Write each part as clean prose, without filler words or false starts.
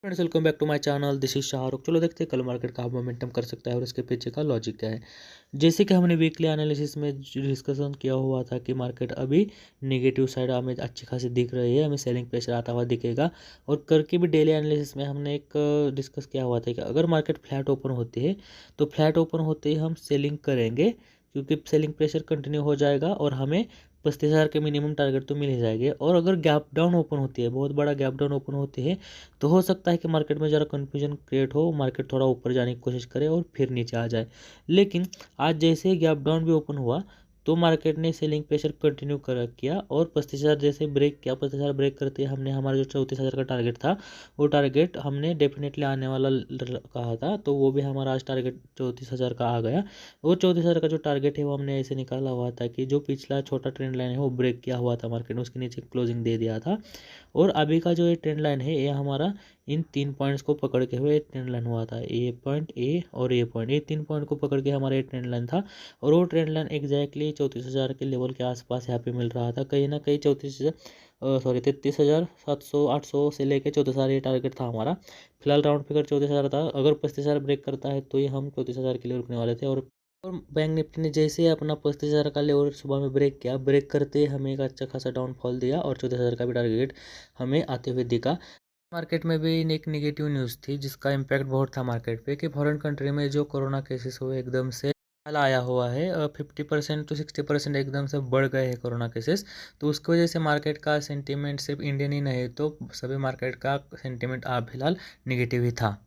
Friends, welcome back to my channel. This is Shahrukh. चलो देखते हैं कल मार्केट का मोमेंटम कर सकता है और इसके पीछे का लॉजिक क्या है। जैसे कि हमने वीकली एनालिसिस में डिस्कशन किया हुआ था कि मार्केट अभी नेगेटिव साइड हमें अच्छी खासी दिख रही है, हमें सेलिंग प्रेशर आता हुआ दिखेगा। और करके भी डेली एनालिसिस में हमने एक डिस्कस किया हुआ था कि अगर मार्केट फ्लैट ओपन होती है तो फ्लैट ओपन होते ही हम सेलिंग करेंगे, क्योंकि सेलिंग प्रेशर कंटिन्यू हो जाएगा और हमें 35,000 के मिनिमम टारगेट तो मिल ही जाएंगे। और अगर गैप डाउन ओपन होती है, बहुत बड़ा गैप डाउन ओपन होती है, तो हो सकता है कि मार्केट में ज़रा कन्फ्यूजन क्रिएट हो, मार्केट थोड़ा ऊपर जाने की कोशिश करे और फिर नीचे आ जाए। लेकिन आज जैसे ही गैप डाउन भी ओपन हुआ तो मार्केट ने सेलिंग प्रेशर कंटिन्यू कर किया और 35,000 जैसे ब्रेक किया। 35,000 ब्रेक करते ही हमने हमारा जो 34,000 का टारगेट था, वो टारगेट हमने डेफिनेटली आने वाला कहा था, तो वो भी हमारा आज टारगेट 34,000 का आ गया। वो 34,000 का जो टारगेट है वो हमने ऐसे निकाला हुआ था कि जो पिछला छोटा ट्रेंड लाइन है वो ब्रेक किया हुआ था, मार्केट ने उसके नीचे क्लोजिंग दे दिया था। और अभी का जो ये ट्रेंड लाइन है ये हमारा इन 3 पॉइंट्स को पकड़ के हुए ट्रेंड लाइन हुआ था। ए पॉइंट, ए और ए पॉइंट, ये 3 पॉइंट को पकड़ के हमारा ये ट्रेंड लाइन था। और वो ट्रेंड लाइन एग्जैक्टली 34,000 के लेवल के आसपास यहाँ पे मिल रहा था, कहीं ना कहीं 33,700 से लेके 34,000 ये टारगेट था हमारा। फिलहाल राउंड फिगर 34,000 था। अगर 35,000 ब्रेक करता है तो ये हम 34,000 के लिए रुकने वाले थे। और बैंक निफ्टी ने जैसे ही अपना 35,000 का लेवल सुबह में ब्रेक किया, ब्रेक करते ही हमें एक अच्छा खासा डाउनफॉल दिया और 34,000 का भी टारगेट हमें आते हुए दिखा। मार्केट में भी एक नेगेटिव न्यूज़ थी जिसका इम्पैक्ट बहुत था मार्केट पे, कि फॉरेन कंट्री में जो कोरोना केसेस हुए एकदम से हाल आया हुआ है, 50% टू 60% एकदम से बढ़ गए हैं कोरोना केसेस। तो उसकी वजह से मार्केट का सेंटीमेंट सिर्फ इंडियन ही नहीं तो सभी मार्केट का सेंटीमेंट आप फिलहाल नेगेटिव ही था।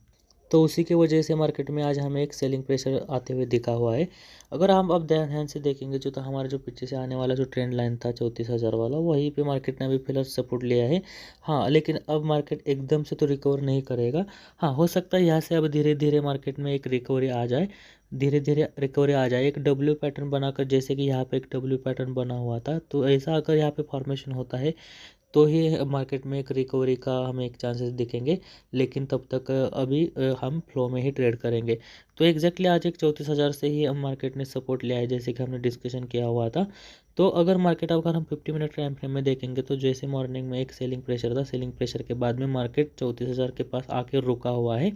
तो उसी की वजह से मार्केट में आज हमें एक सेलिंग प्रेशर आते हुए दिखा हुआ है। अगर हम अब ध्यान से देखेंगे जो, तो हमारा जो पीछे से आने वाला जो ट्रेंड लाइन था 34,000 वाला, वहीं पे मार्केट ने अभी फिलहाल सपोर्ट लिया है। हाँ, लेकिन अब मार्केट एकदम से तो रिकवर नहीं करेगा। हाँ, हो सकता है यहाँ से अब धीरे धीरे मार्केट में एक रिकवरी आ जाए, धीरे धीरे रिकवरी आ जाए एक डब्ल्यू पैटर्न बनाकर। जैसे कि यहाँ पे एक डब्ल्यू पैटर्न बना हुआ था, तो ऐसा अगर यहाँ पे फॉर्मेशन होता है तो ही मार्केट में एक रिकवरी का हमें एक चांसेस दिखेंगे। लेकिन तब तक अभी हम फ्लो में ही ट्रेड करेंगे। तो एग्जैक्टली आज एक 34,000 से ही हम मार्केट ने सपोर्ट लिया है, जैसे कि हमने डिस्कशन किया हुआ था। तो अगर मार्केट अगर हम 50 मिनट टाइम फ्रेम में देखेंगे तो जैसे मॉर्निंग में एक सेलिंग प्रेशर था, सेलिंग प्रेशर के बाद में मार्केट 34,000 के पास आके रुका हुआ है।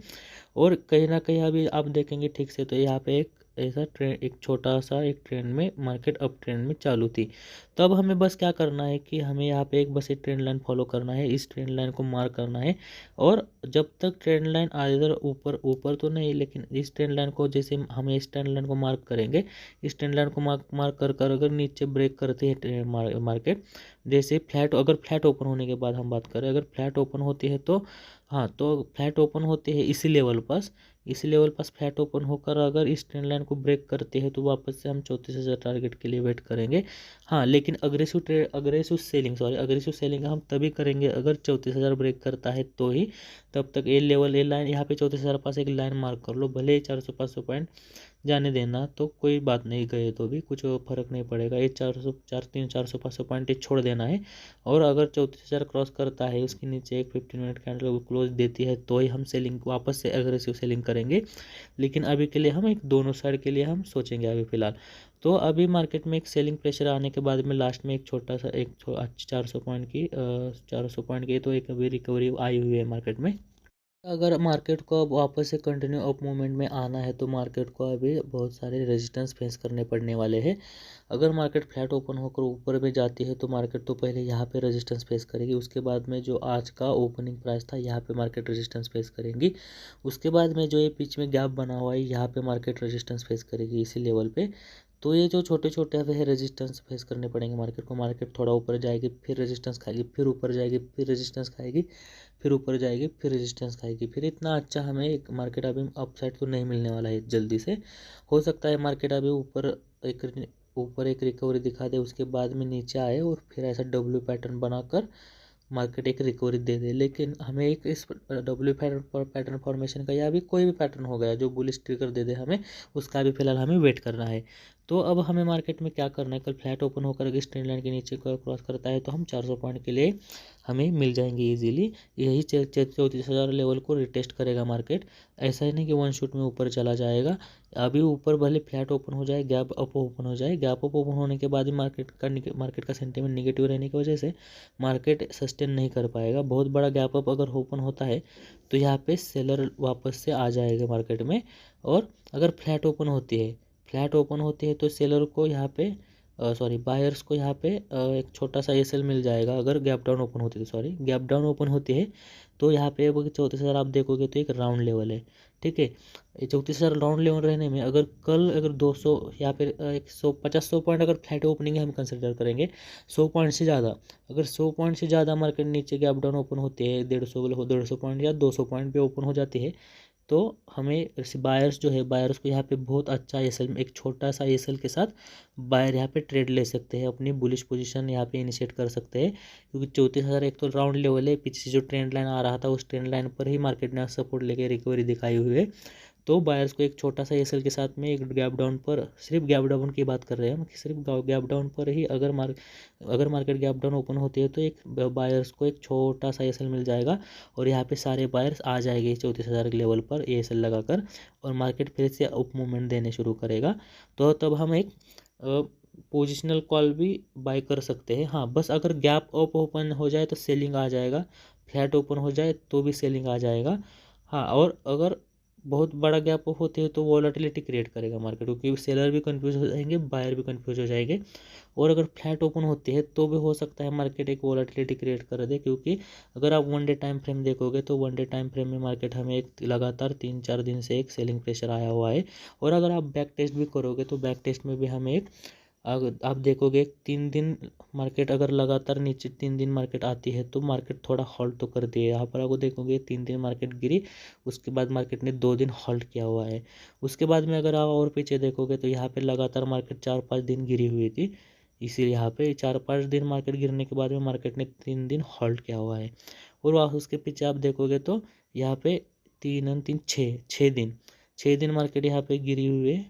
और कहीं ना कहीं अभी आप देखेंगे ठीक से तो यहाँ पे एक ऐसा ट्रेंड, एक छोटा सा एक ट्रेंड में मार्केट अप ट्रेंड में चालू थी। तो अब हमें बस क्या करना है कि हमें यहाँ पे एक बस एक ट्रेंड लाइन फॉलो करना है, इस ट्रेंड लाइन को मार्क करना है। और जब तक ट्रेंड लाइन इधर ऊपर ऊपर तो नहीं, लेकिन इस ट्रेंड लाइन को, जैसे हमें इस ट्रेंड लाइन को मार्क करेंगे, इस ट्रेंड लाइन को मार्क मार्क कर कर अगर नीचे ब्रेक करते हैं मार्केट, जैसे फ्लैट, अगर फ्लैट ओपन होने के बाद हम बात करें, अगर फ्लैट ओपन होती है तो, हाँ, तो फ्लैट ओपन होती है इसी लेवल पास फ्लैट ओपन होकर अगर इस ट्रेंड लाइन को ब्रेक करते हैं तो वापस से हम 34,000 टारगेट के लिए वेट करेंगे। हाँ, लेकिन अग्रेसिव सेलिंग हम तभी करेंगे अगर 34,000 ब्रेक करता है तो ही। तब तक ये लेवल, ये लाइन यहाँ पे 34,000 पास एक लाइन मार्क कर लो, भले ही 400-500 पॉइंट जाने देना तो कोई बात नहीं, गए तो भी कुछ फर्क नहीं पड़ेगा। ये 400 पॉइंट ये छोड़ देना है। और अगर 34,000 क्रॉस करता है, उसके नीचे एक 15 मिनट कैंडल क्लोज देती है, तो ही हम सेलिंग वापस से एग्रेसिव सेलिंग करेंगे। लेकिन अभी के लिए हम एक दोनों साइड के लिए हम सोचेंगे अभी फिलहाल। तो अभी मार्केट में एक सेलिंग प्रेशर आने के बाद में लास्ट में एक छोटा सा एक 400 पॉइंट की तो एक अभी रिकवरी आई हुई है मार्केट में। अगर मार्केट को अब वापस से कंटिन्यू अप मूवमेंट में आना है तो मार्केट को अभी बहुत सारे रेजिस्टेंस फेस करने पड़ने वाले हैं। अगर मार्केट फ्लैट ओपन होकर ऊपर में जाती है तो मार्केट तो पहले यहाँ पे रेजिस्टेंस फेस करेगी, उसके बाद में जो आज का ओपनिंग प्राइस था यहाँ पे मार्केट रेजिस्टेंस फेस करेंगी। उसके बाद में जो ये बीच में गैप बना हुआ है यहाँ पे मार्केट रेजिस्टेंस फेस करेगी इसी लेवल पे। तो ये जो छोटे छोटे अब है रेजिस्टेंस फेस करने पड़ेंगे मार्केट को। मार्केट थोड़ा ऊपर जाएगी, फिर रेजिस्टेंस खाएगी, फिर ऊपर जाएगी, फिर रेजिस्टेंस खाएगी, फिर ऊपर जाएगी, फिर रेजिस्टेंस खाएगी। फिर इतना अच्छा हमें एक मार्केट अभी अपसाइड तो नहीं मिलने वाला है जल्दी से। हो सकता है मार्केट अभी ऊपर एक रिकवरी दिखा दे, उसके बाद में नीचे आए और फिर ऐसा डब्ल्यू पैटर्न बनाकर मार्केट एक रिकवरी दे दे। लेकिन हमें एक इस डब्ल्यू पैटर्न फॉर्मेशन का या भी कोई भी पैटर्न हो गया जो बुलिश ट्रिगर दे दे हमें, उसका भी फिलहाल हमें वेट करना है। तो अब हमें मार्केट में क्या करना है, कल फ्लैट ओपन होकर अगर ट्रेंड लाइन के नीचे क्रॉस करता है तो हम 400 पॉइंट के लिए हमें मिल जाएंगे इजीली। यही 34,000 लेवल को रिटेस्ट करेगा मार्केट। ऐसा ही नहीं कि वन शॉट में ऊपर चला जाएगा। अभी ऊपर भले फ्लैट ओपन हो जाए, गैप अप ओपन हो जाए, गैप अप ओपन होने के बाद ही मार्केट का सेंटीमेंट निगेटिव रहने की वजह से मार्केट सस्टेन नहीं कर पाएगा। बहुत बड़ा गैप अप अगर ओपन होता है तो यहाँ पे सेलर वापस से आ जाएगा मार्केट में। और अगर फ्लैट ओपन होती है तो सेलर को यहाँ पे बायर्स को यहाँ पे एक छोटा सा एसएल मिल जाएगा। अगर गैप डाउन ओपन होती है गैप डाउन ओपन होती है तो यहाँ पे 34,000 आप देखोगे तो एक राउंड लेवल है। ठीक है, 34,000 राउंड लेवल रहने में अगर 200 या फिर 150 पॉइंट अगर फ्लैट ओपनिंग हम कंसिडर करेंगे, 100 पॉइंट से ज़्यादा, अगर 100 पॉइंट से ज़्यादा मार्केट नीचे गैप डाउन ओपन होती है, 150 पॉइंट या 200 पॉइंट पे ओपन हो जाती है, तो हमें बायर्स को यहाँ पे बहुत अच्छा एसएल, एक छोटा सा एसएल के साथ बायर यहाँ पे ट्रेड ले सकते हैं, अपनी बुलिश पोजीशन यहाँ पे इनिशिएट कर सकते हैं। क्योंकि 34,000 एक तो राउंड लेवल है, पीछे जो ट्रेंड लाइन आ रहा था उस ट्रेंड लाइन पर ही मार्केट ने सपोर्ट लेके रिकवरी दिखाई हुई है। तो बायर्स को एक छोटा सा एसएल के साथ में एक गैप डाउन पर, सिर्फ गैप डाउन की बात कर रहे हैं हम कि सिर्फ गैप डाउन पर ही अगर मार्केट गैप डाउन ओपन होती है तो एक बायर्स को एक छोटा सा एसएल मिल जाएगा और यहाँ पे सारे बायर्स आ जाएंगे 34,000 के लेवल पर एसएल लगाकर, और मार्केट फिर से अप मूवमेंट देने शुरू करेगा। तो तब हम एक पोजिशनल कॉल भी बाय कर सकते हैं। हाँ, बस अगर गैप अप ओपन हो जाए तो सेलिंग आ जाएगा, फ्लैट ओपन हो जाए तो भी सेलिंग आ जाएगा। हाँ, और अगर बहुत बड़ा गैप अप होते हैं तो वॉलेटिलिटी क्रिएट करेगा मार्केट, क्योंकि सेलर भी कंफ्यूज हो जाएंगे, बायर भी कंफ्यूज हो जाएंगे। और अगर फ्लैट ओपन होती है तो भी हो सकता है मार्केट एक वॉलेटिलिटी क्रिएट कर दे, क्योंकि अगर आप वन डे टाइम फ्रेम देखोगे तो वन डे टाइम फ्रेम में मार्केट हमें एक लगातार 3-4 दिन से एक सेलिंग प्रेशर आया हुआ है। और अगर आप बैक टेस्ट भी करोगे तो बैक टेस्ट में भी हमें एक, अगर आप देखोगे 3 दिन मार्केट अगर लगातार नीचे 3 दिन मार्केट आती है तो मार्केट थोड़ा हॉल्ट तो कर दिए। यहाँ पर आपको देखोगे 3 दिन मार्केट गिरी, उसके बाद मार्केट ने 2 दिन हॉल्ट किया हुआ है। उसके बाद में अगर आप और पीछे देखोगे तो यहाँ पे लगातार मार्केट 4-5 दिन गिरी हुई थी, इसीलिए यहाँ पे 4-5 दिन मार्केट गिरने के बाद में मार्केट ने 3 दिन हॉल्ट किया हुआ है। और वहाँ उसके पीछे आप देखोगे तो यहाँ पे 3 6 दिन मार्केट यहाँ पे गिरी हुई है।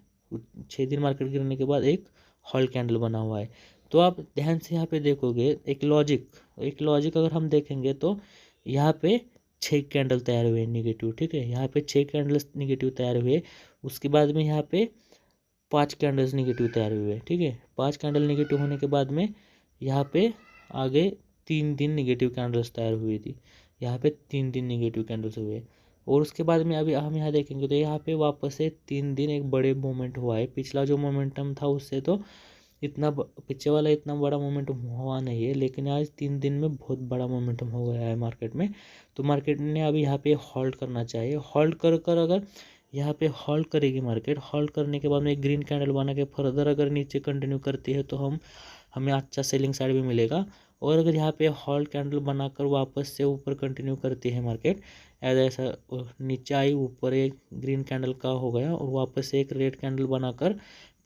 6 दिन मार्केट गिरने के बाद एक हॉल कैंडल बना हुआ है। तो आप ध्यान से यहाँ पे देखोगे एक लॉजिक अगर हम देखेंगे तो यहाँ पे 6 कैंडल तैयार हुए निगेटिव। ठीक है, यहाँ पे 6 कैंडल्स निगेटिव तैयार हुए। उसके बाद में यहाँ पे 5 कैंडल्स निगेटिव तैयार हुए। ठीक है, 5 कैंडल निगेटिव होने के बाद में यहाँ पे आगे 3 दिन निगेटिव कैंडल्स तैयार हुई थी। यहाँ पे 3 दिन निगेटिव कैंडल्स हुए। और उसके बाद में अभी हम यहाँ देखेंगे तो यहाँ पे वापस से 3 दिन एक बड़े मोमेंट हुआ है। पिछला जो मोमेंटम था उससे तो पीछे वाला इतना बड़ा मोमेंटम हुआ नहीं है, लेकिन आज 3 दिन में बहुत बड़ा मोमेंटम हो गया है मार्केट में। तो मार्केट ने अभी यहाँ पे होल्ड करना चाहिए। होल्ड कर अगर यहाँ पे होल्ड करेगी मार्केट, होल्ड करने के बाद में एक ग्रीन कैंडल बना के फर्दर अगर नीचे कंटिन्यू करती है तो हमें अच्छा सेलिंग साइड भी मिलेगा। और अगर यहाँ पे होल्ड कैंडल बनाकर वापस से ऊपर कंटिन्यू करती है मार्केट, ऐसा नीचे आई, ऊपर एक ग्रीन कैंडल का हो गया और वापस से एक रेड कैंडल बनाकर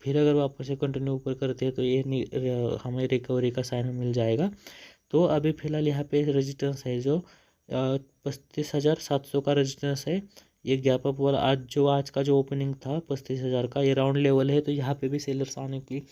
फिर अगर वापस से कंटिन्यू ऊपर करते हैं तो ये हमें रिकवरी का साइन मिल जाएगा। तो अभी फ़िलहाल यहाँ पे रेजिस्टेंस है जो 35,700 का रेजिस्टेंस है। ये गैप अप वाला आज का जो ओपनिंग था 35,000 का, ये राउंड लेवल है। तो यहाँ पे भी सेलर्स आने की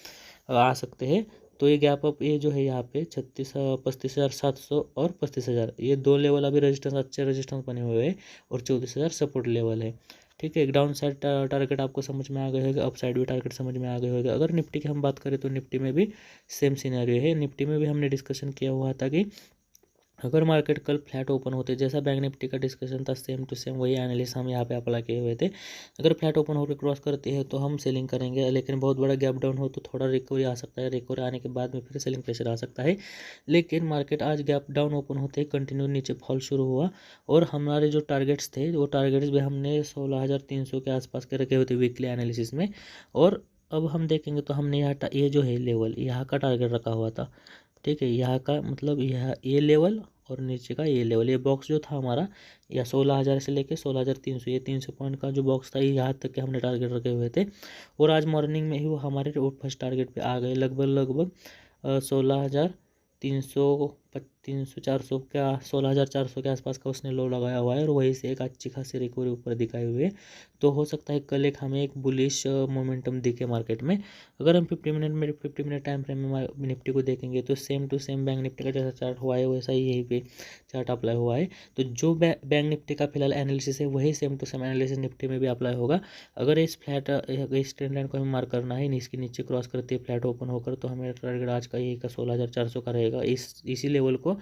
आ सकते हैं। तो ये गैप अप ये जो है यहाँ पे 35,700 और 35,000, ये 2 लेवल अभी रेजिस्टेंस, अच्छे रेजिस्टेंस बने हुए हैं। और 34,000 सपोर्ट लेवल है। ठीक है, एक डाउन साइड टारगेट आपको समझ में आ गए होगा, अप साइड भी टारगेट समझ में आ गए होगा। अगर निफ्टी की हम बात करें तो निफ्टी में भी सेम सिनेरियो है। निफ्टी में भी हमने डिस्कशन किया हुआ था कि अगर मार्केट कल फ्लैट ओपन होते, जैसा बैंक निफ्टी का डिस्कशन था सेम टू सेम वही एनालिसिस हम यहाँ पे अप्लाई किए हुए थे। अगर फ्लैट ओपन होकर क्रॉस करती है तो हम सेलिंग करेंगे, लेकिन बहुत बड़ा गैप डाउन हो तो थोड़ा रिकवरी आ सकता है। रिकवरी आने के बाद में फिर सेलिंग प्रेशर आ सकता है। लेकिन मार्केट आज गैप डाउन ओपन होते ही कंटिन्यू नीचे फॉल शुरू हुआ। और हमारे जो टारगेट्स थे वो टारगेट्स भी हमने 16,300 के आसपास के रखे हुए थे वीकली एनालिसिस में। और अब हम देखेंगे तो हमने यहाँ ये जो है लेवल यहाँ का टारगेट रखा हुआ था। ठीक है, यहाँ का मतलब ये लेवल और नीचे का ये लेवल, ये बॉक्स जो था हमारा या 16,000 से लेके 16,300, ये 300 पॉइंट का जो बॉक्स था ये यहाँ तक के हमने टारगेट रखे हुए थे। और आज मॉर्निंग में ही वो हमारे फर्स्ट टारगेट पे आ गए, लगभग 16,300 16,300-400 का 16,400 के आसपास का उसने लो लगाया हुआ है और वहीं से एक अच्छी खासी रिकवरी ऊपर दिखाए हुए। तो हो सकता है कल एक हमें एक बुलिश मोमेंटम दिखे मार्केट में। अगर हम 50 मिनट टाइम फ्रेम में निफ्टी को देखेंगे तो same to same bank Nifty का जैसा चार्ट हुआ है वैसा ही यहीं पे चार्ट अप्लाई हुआ है। तो जो बैंक निफ्टी का फिलहाल एनालिसिस है वही same to same analysis Nifty में भी अप्लाई होगा। अगर इस ट्रेंड लाइन को हमें मार्क करना है, इसके नीचे क्रॉस करते फ्लैट ओपन होकर, तो हमें टारगेट आज का यही का 16,400 का रहेगा। इसी लेवल को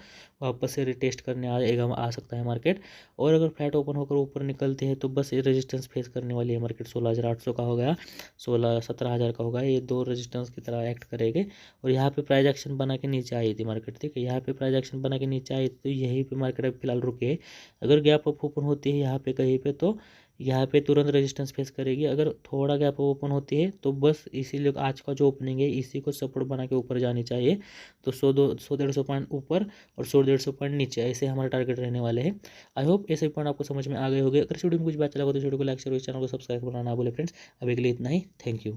वापस से रिटेस्ट करने आ सकता है मार्केट। और अगर फ्लैट ओपन होकर ऊपर निकलते हैं तो बस ये रेजिस्टेंस फेस करने वाली है मार्केट। 16,800 का हो गया, 17,000 का होगा, ये दो रेजिस्टेंस की तरह एक्ट करेंगे। और यहाँ पे प्राइस एक्शन बना के नीचे आई थी मार्केट, ठीक है, यहाँ पे प्राइस एक्शन बना के नीचे आई तो यहीं पे मार्केट अभी फिलहाल रुके है। अगर गैप अप ओपन होती है यहाँ पे कहीं पे तो यहाँ पे तुरंत रेजिस्टेंस फेस करेगी। अगर थोड़ा गैप ओपन होती है तो बस इसीलिए आज का जो ओपनिंग है इसी को सपोर्ट बना के ऊपर जानी चाहिए। तो 100-150 पॉइंट ऊपर और 100-150 पॉइंट नीचे, ऐसे हमारे टारगेट रहने वाले हैं। आई होप ऐसे पॉइंट आपको समझ में आ गए होंगे। अगर वीडियो में कुछ बात चला हो तो वीडियो को लाइक शेयर और चैनल को सब्सक्राइब करना ना भूले फ्रेंड्स। अभी के लिए इतना ही, थैंक यू।